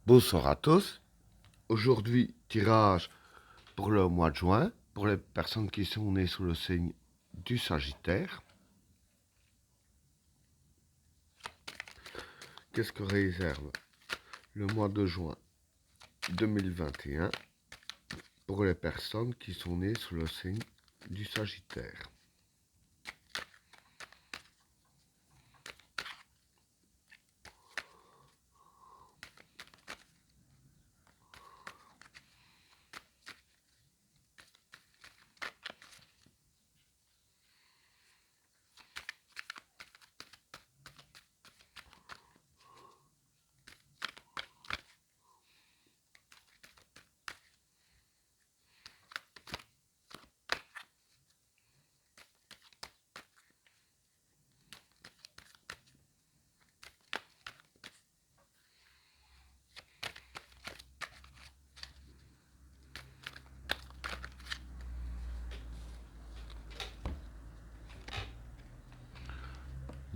Bonsoir à tous. Aujourd'hui, tirage pour le mois de juin, pour les personnes qui sont nées sous le signe du Sagittaire. Qu'est-ce que réserve le mois de juin 2021 pour les personnes qui sont nées sous le signe du Sagittaire?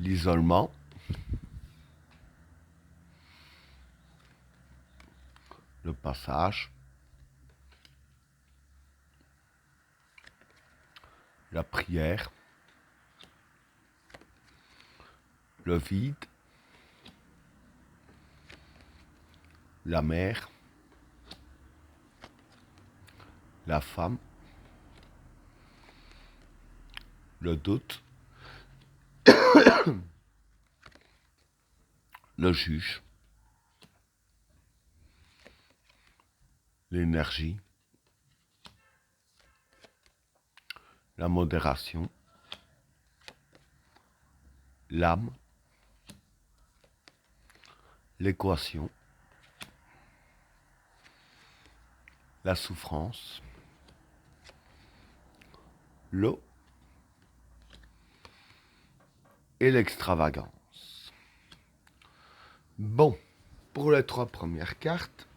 L'isolement, le passage, la prière, le vide, la mer, la femme, le doute, le juge, l'énergie, la modération, l'âme, l'équation, la souffrance, l'eau et l'extravagance. Bon, pour les trois premières cartes,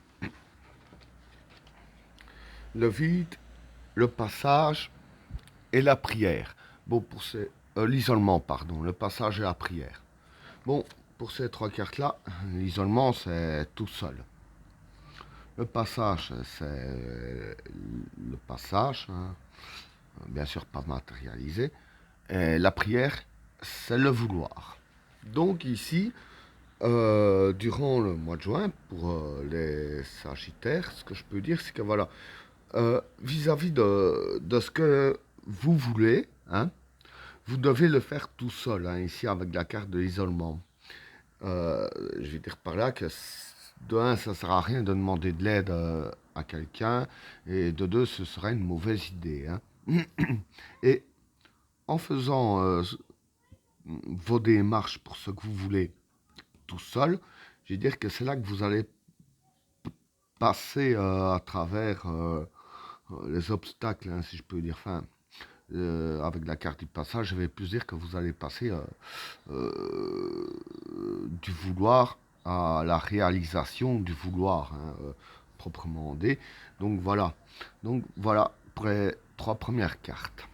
le vide, le passage et la prière. Bon, pour ces... l'isolement, pardon, le passage et la prière. Bon, pour ces trois cartes-là, l'isolement, c'est tout seul. Le passage, c'est le passage, hein, bien sûr pas matérialisé. Et la prière, c'est le vouloir. Donc ici, durant le mois de juin, pour les Sagittaires, ce que je peux dire, c'est que voilà, vis-à-vis de ce que vous voulez, hein, vous devez le faire tout seul, hein, ici avec la carte de l'isolement. Je vais dire par là que de un, ça sert à rien de demander de l'aide à quelqu'un, et de deux, ce serait une mauvaise idée. Hein. Et en faisant vos démarches pour ce que vous voulez tout seul, je vais dire que c'est là que vous allez passer à travers les obstacles, hein, si je peux dire. Enfin, avec la carte du passage, je vais plus dire que vous allez passer du vouloir à la réalisation du vouloir, hein, proprement dit. Donc voilà. Donc voilà pour les trois premières cartes.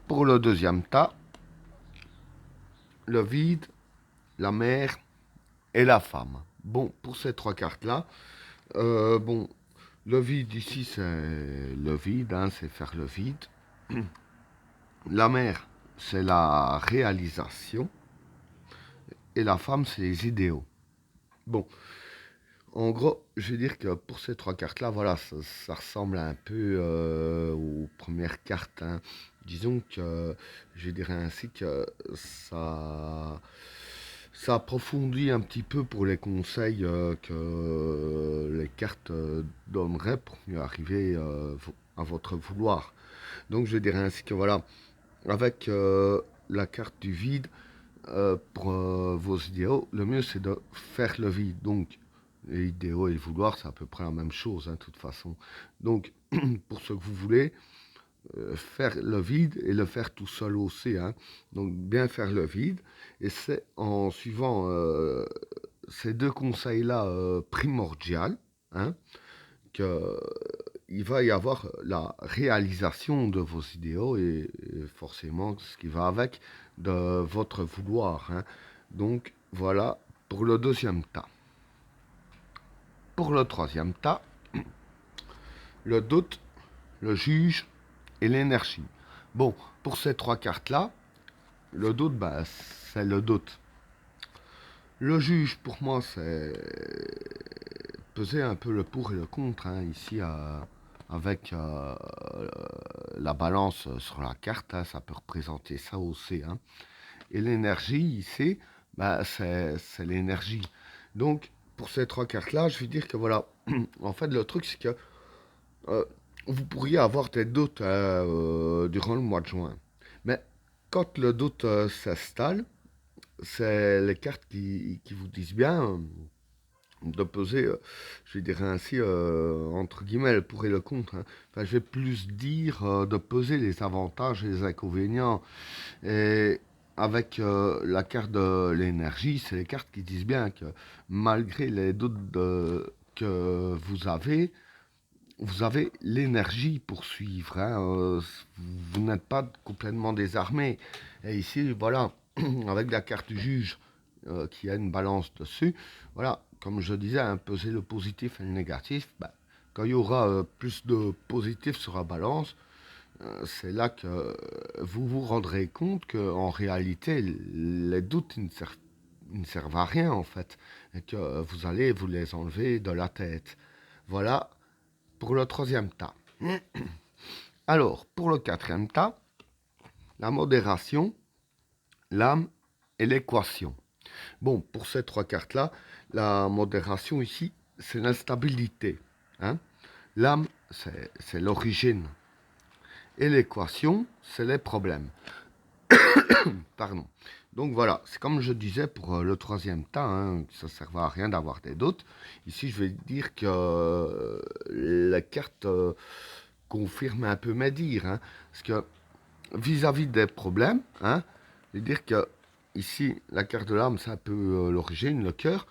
Pour le deuxième tas, le vide, la mer et la femme. Bon, pour ces trois cartes-là, bon, le vide ici, c'est le vide, hein, c'est faire le vide. La mer, c'est la réalisation. Et la femme, c'est les idéaux. Bon, en gros, je vais dire que pour ces trois cartes-là, voilà, ça ressemble un peu aux premières cartes. Hein. Disons que, je dirais ainsi que ça approfondit un petit peu pour les conseils que les cartes donneraient pour mieux arriver à votre vouloir. Donc, je dirais ainsi que voilà, avec la carte du vide, pour vos idéaux, le mieux c'est de faire le vide. Donc, les idéaux et le vouloir, c'est à peu près la même chose, hein, de toute façon. Donc, pour ce que vous voulez, faire le vide et le faire tout seul aussi. Hein. Donc, bien faire le vide. Et c'est en suivant ces deux conseils-là primordiaux, hein, que il va y avoir la réalisation de vos idéaux et forcément ce qui va avec de votre vouloir. Hein. Donc voilà pour le deuxième tas. pour le troisième tas, le doute, le juge et l'énergie. Bon, pour ces trois cartes-là, le doute, bah, c'est le doute. Le juge, pour moi, c'est peser un peu le pour et le contre, hein, ici, avec la balance sur la carte, hein, ça peut représenter ça aussi. Hein. Et l'énergie, ici, bah, c'est l'énergie. Donc, pour ces trois cartes-là, je vais dire que voilà, en fait, le truc, c'est que euh, vous pourriez avoir des doutes durant le mois de juin. Mais quand le doute s'installe, c'est les cartes qui vous disent bien de peser, je dirais ainsi, entre guillemets, le pour et le contre. Hein. Enfin, je vais plus dire de peser les avantages et les inconvénients. Et avec la carte de l'énergie, c'est les cartes qui disent bien que malgré les doutes que vous avez l'énergie pour suivre. Hein. Vous n'êtes pas complètement désarmé. Et ici, voilà, avec la carte du juge qui a une balance dessus, voilà, comme je disais, hein, peser le positif et le négatif, bah, quand il y aura plus de positif sur la balance, c'est là que vous vous rendrez compte qu'en réalité, les doutes ils ne servent à rien en fait, et que vous allez vous les enlever de la tête. Voilà pour le troisième tas. Alors, pour le quatrième tas, la modération, l'âme et l'équation. Bon, pour ces trois cartes-là, la modération ici, c'est l'instabilité. Hein. L'âme, c'est l'origine. Et l'équation, c'est les problèmes. Pardon. Donc voilà, c'est comme je disais pour le troisième tas, hein, ça ne sert à rien d'avoir des doutes. Ici, je vais dire que la carte confirme un peu mes dires. Hein, parce que vis-à-vis des problèmes, hein, je vais dire que ici, la carte de l'âme, c'est un peu l'origine, le cœur.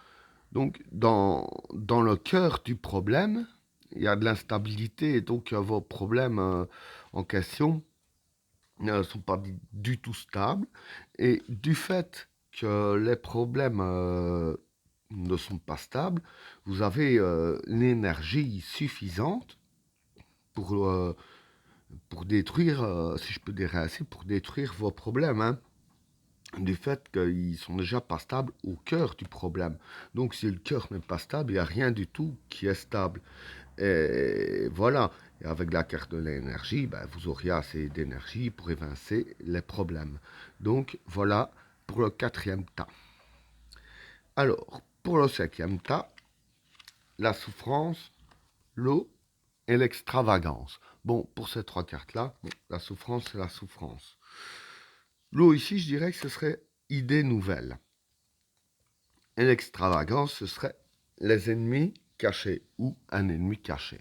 Donc, dans le cœur du problème, il y a de l'instabilité, et donc vos problèmes en question ne sont pas du tout stables. Et du fait que les problèmes ne sont pas stables, vous avez l'énergie suffisante pour détruire, si je peux dire ainsi, pour détruire vos problèmes. Hein, du fait qu'ils sont déjà pas stables au cœur du problème. Donc si le cœur n'est pas stable, il n'y a rien du tout qui est stable. Et voilà. Et avec la carte de l'énergie, ben, vous auriez assez d'énergie pour évincer les problèmes. Donc voilà pour le quatrième tas. Alors, pour le cinquième tas, la souffrance, l'eau et l'extravagance. Bon, pour ces trois cartes-là, bon, la souffrance, c'est la souffrance. L'eau ici, je dirais que ce serait idée nouvelle. Et l'extravagance, ce serait les ennemis cachés ou un ennemi caché.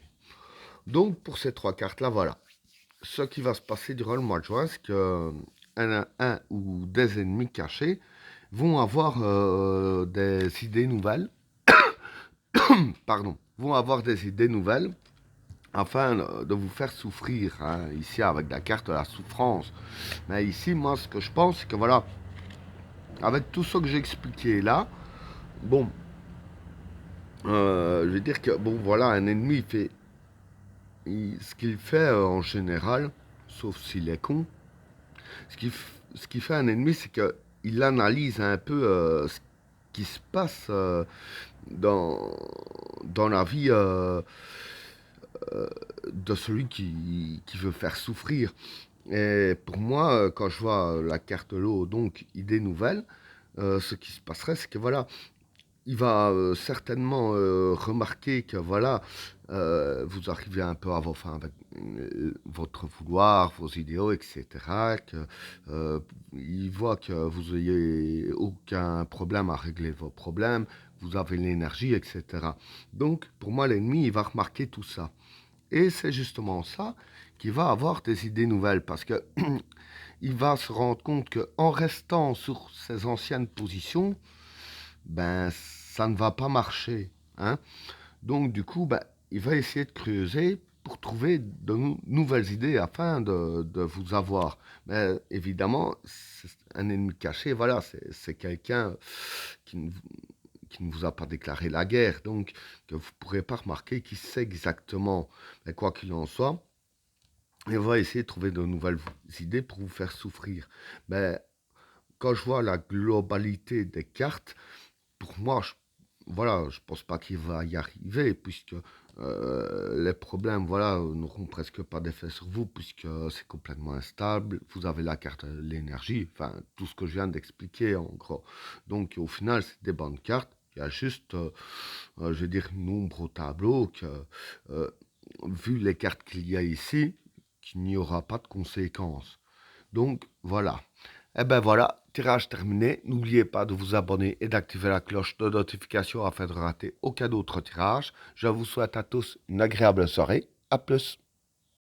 Donc, pour ces trois cartes-là, voilà. Ce qui va se passer durant le mois de juin, c'est que un ou des ennemis cachés vont avoir des idées nouvelles. Pardon. Vont avoir des idées nouvelles afin de vous faire souffrir. Hein, ici, avec la carte de la souffrance. Mais ici, moi, ce que je pense, c'est que voilà, avec tout ce que j'ai expliqué là, bon, je vais dire que, bon, voilà, un ennemi fait ce qu'il fait en général, sauf s'il est con, ce qui fait un ennemi, c'est qu'il analyse un peu ce qui se passe dans la vie de celui qui veut faire souffrir. Et pour moi, quand je vois la carte l'eau, donc idée nouvelle, ce qui se passerait, c'est que voilà, il va certainement remarquer que voilà, vous arrivez un peu à vos fins avec votre vouloir, vos idéaux, etc. Que, il voit que vous n'ayez aucun problème à régler vos problèmes, vous avez l'énergie, etc. Donc, pour moi, l'ennemi, il va remarquer tout ça. Et c'est justement ça qu'il va avoir des idées nouvelles, parce que il va se rendre compte qu'en restant sur ses anciennes positions, ben ça ne va pas marcher. Hein. Donc du coup, ben, il va essayer de creuser pour trouver de nouvelles idées afin de vous avoir. Mais évidemment, un ennemi caché, voilà, c'est quelqu'un qui, qui ne vous a pas déclaré la guerre, donc que vous ne pourrez pas remarquer qui sait exactement. Mais quoi qu'il en soit, il va essayer de trouver de nouvelles idées pour vous faire souffrir. Mais quand je vois la globalité des cartes, pour moi, voilà, je pense pas qu'il va y arriver, puisque les problèmes, voilà, n'auront presque pas d'effet sur vous, puisque c'est complètement instable. Vous avez la carte de l'énergie, enfin, tout ce que je viens d'expliquer, en gros. Donc, au final, c'est des bonnes cartes. Il y a juste, je vais dire, une ombre au tableau que, euh, vu les cartes qu'il y a ici, qu'il n'y aura pas de conséquences. Donc, voilà. Eh ben voilà, tirage terminé. N'oubliez pas de vous abonner et d'activer la cloche de notification afin de rater aucun autre tirage. Je vous souhaite à tous une agréable soirée. À plus.